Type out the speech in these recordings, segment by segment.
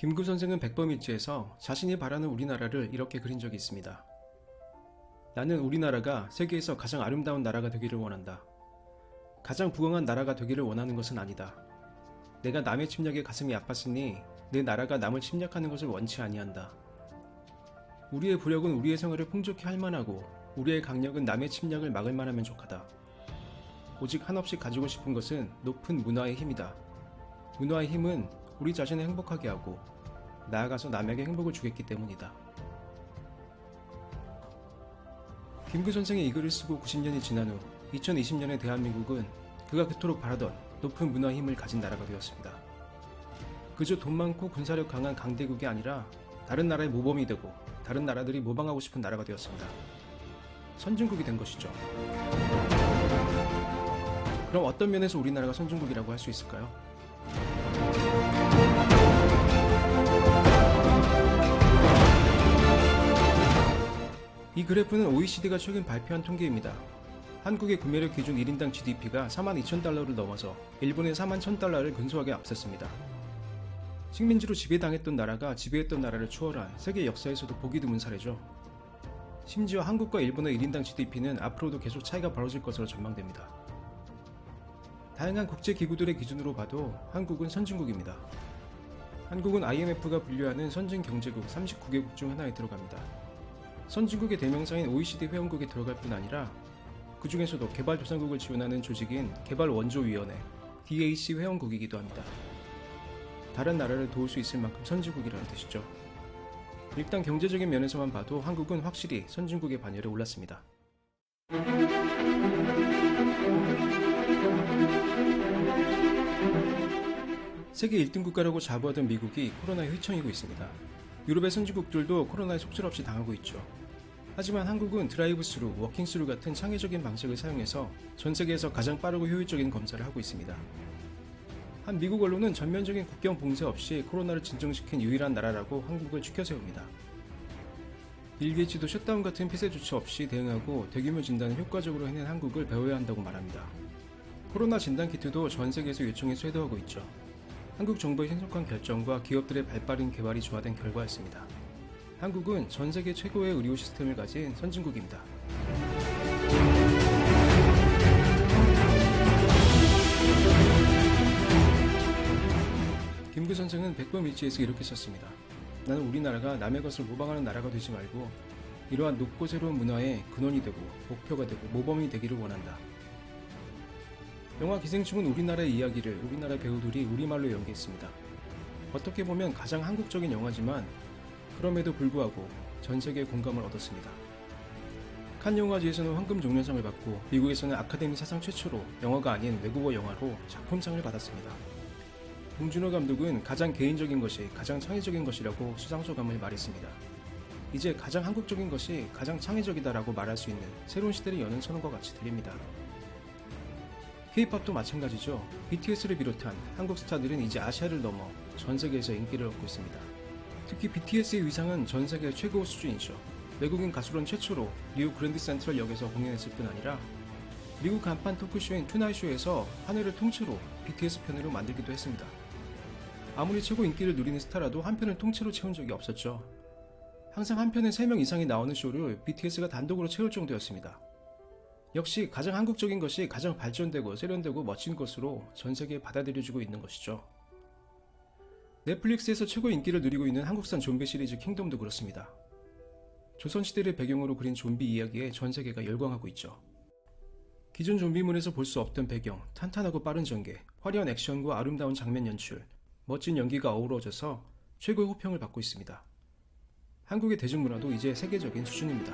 김구 선생은 백범일지에서 자신이 바라는 우리나라를 이렇게 그린 적이 있습니다. 나는 우리나라가 세계에서 가장 아름다운 나라가 되기를 원한다. 가장 부강한 나라가 되기를 원하는 것은 아니다. 내가 남의 침략에 가슴이 아팠으니 내 나라가 남을 침략하는 것을 원치 아니한다. 우리의 부력은 우리의 생활을 풍족히 할 만하고 우리의 강력은 남의 침략을 막을 만하면 족하다. 오직 한없이 가지고 싶은 것은 높은 문화의 힘이다. 문화의 힘은 우리 자신을 행복하게 하고 나아가서 남에게 행복을 주겠기 때문이다. 김구 선생의 이 글을 쓰고 90년이 지난 후 2020년의 대한민국은 그가 그토록 바라던 높은 문화의 힘을 가진 나라가 되었습니다. 그저 돈 많고 군사력 강한 강대국이 아니라 다른 나라의 모범이 되고 다른 나라들이 모방하고 싶은 나라가 되었습니다. 선진국이 된 것이죠. 그럼 어떤 면에서 우리나라가 선진국이라고 할 수 있을까요? 이 그래프는 OECD가 최근 발표한 통계입니다. 한국의 구매력 기준 1인당 GDP가 42,000달러를 넘어서 일본의 41,000달러를 근소하게 앞섰습니다. 식민지로 지배당했던 나라가 지배했던 나라를 추월한 세계 역사에서도 보기 드문 사례죠. 심지어 한국과 일본의 1인당 GDP는 앞으로도 계속 차이가 벌어질 것으로 전망됩니다. 다양한 국제기구들의 기준으로 봐도 한국은 선진국입니다. 한국은 IMF가 분류하는 선진경제국 39개국 중 하나에 들어갑니다. 선진국의 대명사인 OECD 회원국에 들어갈 뿐 아니라 그 중에서도 개발도상국을 지원하는 조직인 개발원조위원회 DAC 회원국이기도 합니다. 다른 나라를 도울 수 있을 만큼 선진국이라는 뜻이죠. 일단 경제적인 면에서만 봐도 한국은 확실히 선진국의 반열에 올랐습니다. 세계 1등 국가라고 자부하던 미국이 코로나에 휘청이고 있습니다. 유럽의 선진국들도 코로나에 속절없이 당하고 있죠. 하지만 한국은 드라이브스루, 워킹스루 같은 창의적인 방식을 사용해서 전 세계에서 가장 빠르고 효율적인 검사를 하고 있습니다. 한 미국 언론은 전면적인 국경 봉쇄 없이 코로나를 진정시킨 유일한 나라라고 한국을 추켜세웁니다. 빌 게이츠도 셧다운 같은 폐쇄 조치 없이 대응하고 대규모 진단을 효과적으로 해낸 한국을 배워야 한다고 말합니다. 코로나 진단키트도 전 세계에서 요청해 쇄도하고 있죠. 한국 정부의 신속한 결정과 기업들의 발빠른 개발이 조화된 결과였습니다. 한국은 전 세계 최고의 의료 시스템을 가진 선진국입니다. 김구 선생은 백범일지에서 이렇게 썼습니다. 나는 우리나라가 남의 것을 모방하는 나라가 되지 말고 이러한 높고 새로운 문화의 근원이 되고 목표가 되고 모범이 되기를 원한다. 영화 기생충은 우리나라의 이야기를 우리나라 배우들이 우리말로 연기했습니다. 어떻게 보면 가장 한국적인 영화지만 그럼에도 불구하고 전 세계의 공감을 얻었습니다. 칸 영화제에서는 황금 종려상을 받고 미국에서는 아카데미 사상 최초로 영화가 아닌 외국어 영화로 작품상을 받았습니다. 봉준호 감독은 가장 개인적인 것이 가장 창의적인 것이라고 수상소감을 말했습니다. 이제 가장 한국적인 것이 가장 창의적이다라고 말할 수 있는 새로운 시대를 여는 선언과 같이 들립니다. K-POP도 마찬가지죠. BTS를 비롯한 한국 스타들은 이제 아시아를 넘어 전 세계에서 인기를 얻고 있습니다. 특히 BTS의 위상은 전 세계 최고 수준이죠. 외국인 가수론 최초로 뉴욕 그랜드 센트럴 역에서 공연했을 뿐 아니라 미국 간판 토크쇼인 투나잇쇼에서 한 회를 통째로 BTS 편으로 만들기도 했습니다. 아무리 최고 인기를 누리는 스타라도 한 편을 통째로 채운 적이 없었죠. 항상 한 편에 3명 이상이 나오는 쇼를 BTS가 단독으로 채울 정도였습니다. 역시 가장 한국적인 것이 가장 발전되고 세련되고 멋진 것으로 전 세계에 받아들여지고 있는 것이죠. 넷플릭스에서 최고 인기를 누리고 있는 한국산 좀비 시리즈 킹덤도 그렇습니다. 조선시대를 배경으로 그린 좀비 이야기에 전 세계가 열광하고 있죠. 기존 좀비물에서 볼 수 없던 배경, 탄탄하고 빠른 전개, 화려한 액션과 아름다운 장면 연출, 멋진 연기가 어우러져서 최고의 호평을 받고 있습니다. 한국의 대중문화도 이제 세계적인 수준입니다.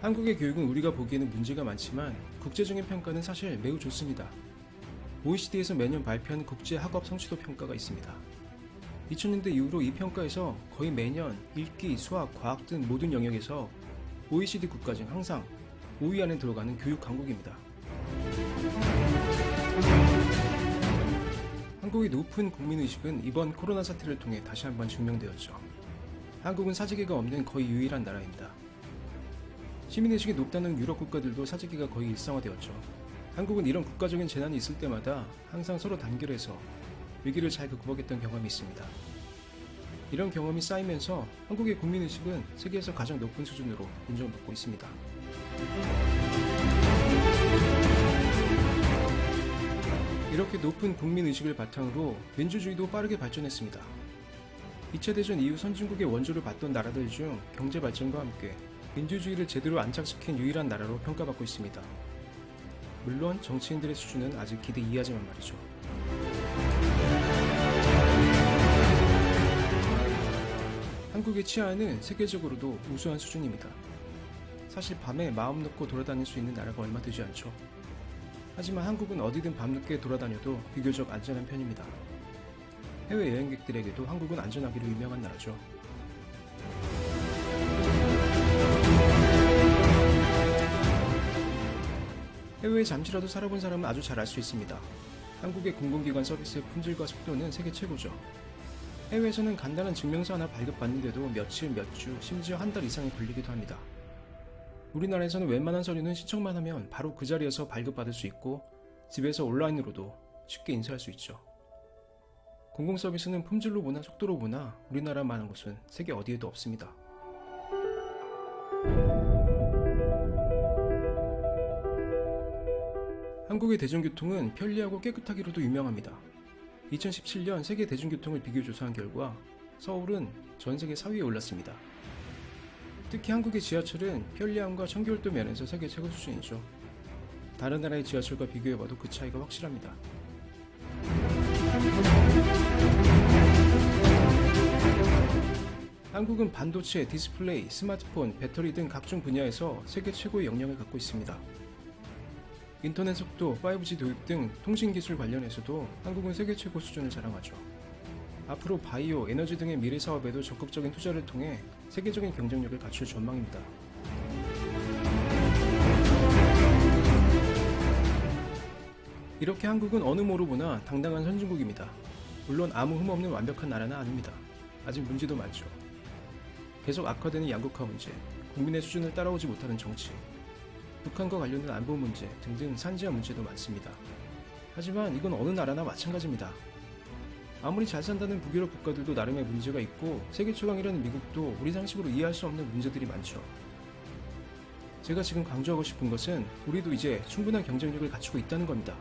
한국의 교육은 우리가 보기에는 문제가 많지만 국제적인 평가는 사실 매우 좋습니다. OECD에서 매년 발표하는 국제학업 성취도 평가가 있습니다. 2000년대 이후로 이 평가에서 거의 매년 읽기, 수학, 과학 등 모든 영역에서 OECD 국가 중 항상 5위 안에 들어가는 교육 강국입니다. 한국의 높은 국민의식은 이번 코로나 사태를 통해 다시 한번 증명되었죠. 한국은 사재기가 없는 거의 유일한 나라입니다. 시민의식이 높다는 유럽 국가들도 사재기가 거의 일상화되었죠. 한국은 이런 국가적인 재난이 있을 때마다 항상 서로 단결해서 위기를 잘 극복했던 경험이 있습니다. 이런 경험이 쌓이면서 한국의 국민의식은 세계에서 가장 높은 수준으로 인정받고 있습니다. 이렇게 높은 국민의식을 바탕으로 민주주의도 빠르게 발전했습니다. 2차 대전 이후 선진국의 원조를 받던 나라들 중 경제 발전과 함께 민주주의를 제대로 안착시킨 유일한 나라로 평가받고 있습니다. 물론 정치인들의 수준은 아직 기대 이하지만 말이죠. 한국의 치안은 세계적으로도 우수한 수준입니다. 사실 밤에 마음 놓고 돌아다닐 수 있는 나라가 얼마 되지 않죠. 하지만 한국은 어디든 밤늦게 돌아다녀도 비교적 안전한 편입니다. 해외 여행객들에게도 한국은 안전하기로 유명한 나라죠. 해외에 잠시라도 살아본 사람은 아주 잘 알 수 있습니다. 한국의 공공기관 서비스의 품질과 속도는 세계 최고죠. 해외에서는 간단한 증명서 하나 발급받는데도 며칠, 몇 주, 심지어 한 달 이상이 걸리기도 합니다. 우리나라에서는 웬만한 서류는 신청만 하면 바로 그 자리에서 발급받을 수 있고 집에서 온라인으로도 쉽게 인쇄할 수 있죠. 공공서비스는 품질로 보나 속도로 보나 우리나라만한 곳은 세계 어디에도 없습니다. 한국의 대중교통은 편리하고 깨끗하기로도 유명합니다. 2017년 세계 대중교통을 비교조사한 결과 서울은 전 세계 4위에 올랐습니다. 특히 한국의 지하철은 편리함과 청결도 면에서 세계 최고 수준이죠. 다른 나라의 지하철과 비교해봐도 그 차이가 확실합니다. 한국은 반도체, 디스플레이, 스마트폰, 배터리 등 각종 분야에서 세계 최고의 역량을 갖고 있습니다. 인터넷 속도, 5G 도입 등 통신기술 관련해서도 한국은 세계 최고 수준을 자랑하죠. 앞으로 바이오, 에너지 등의 미래 사업에도 적극적인 투자를 통해 세계적인 경쟁력을 갖출 전망입니다. 이렇게 한국은 어느 모로 보나 당당한 선진국입니다. 물론 아무 흠없는 완벽한 나라는 아닙니다. 아직 문제도 많죠. 계속 악화되는 양극화 문제, 국민의 수준을 따라오지 못하는 정치, 북한과 관련된 안보 문제 등등 산재한 문제도 많습니다. 하지만 이건 어느 나라나 마찬가지입니다. 아무리 잘 산다는 북유럽 국가들도 나름의 문제가 있고 세계 최강이라는 미국도 우리 상식으로 이해할 수 없는 문제들이 많죠. 제가 지금 강조하고 싶은 것은 우리도 이제 충분한 경쟁력을 갖추고 있다는 겁니다.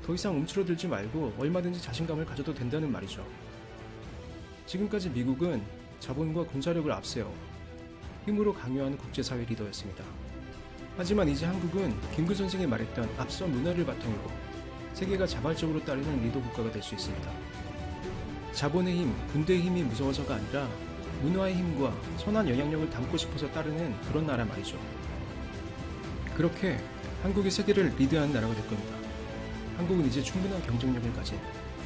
더 이상 움츠러들지 말고 얼마든지 자신감을 가져도 된다는 말이죠. 지금까지 미국은 자본과 군사력을 앞세워 힘으로 강요하는 국제사회 리더였습니다. 하지만 이제 한국은 김구 선생이 말했던 앞선 문화를 바탕으로 세계가 자발적으로 따르는 리더 국가가 될 수 있습니다. 자본의 힘, 군대의 힘이 무서워서가 아니라 문화의 힘과 선한 영향력을 담고 싶어서 따르는 그런 나라 말이죠. 그렇게 한국이 세계를 리드하는 나라가 될 겁니다. 한국은 이제 충분한 경쟁력을 가진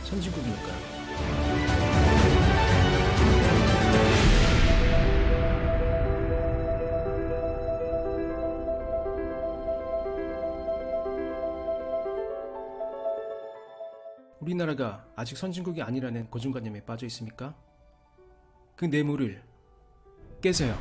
선진국이니까요. 우리나라가 아직 선진국이 아니라는 고정관념에 빠져 있습니까? 그 뇌물을 깨세요.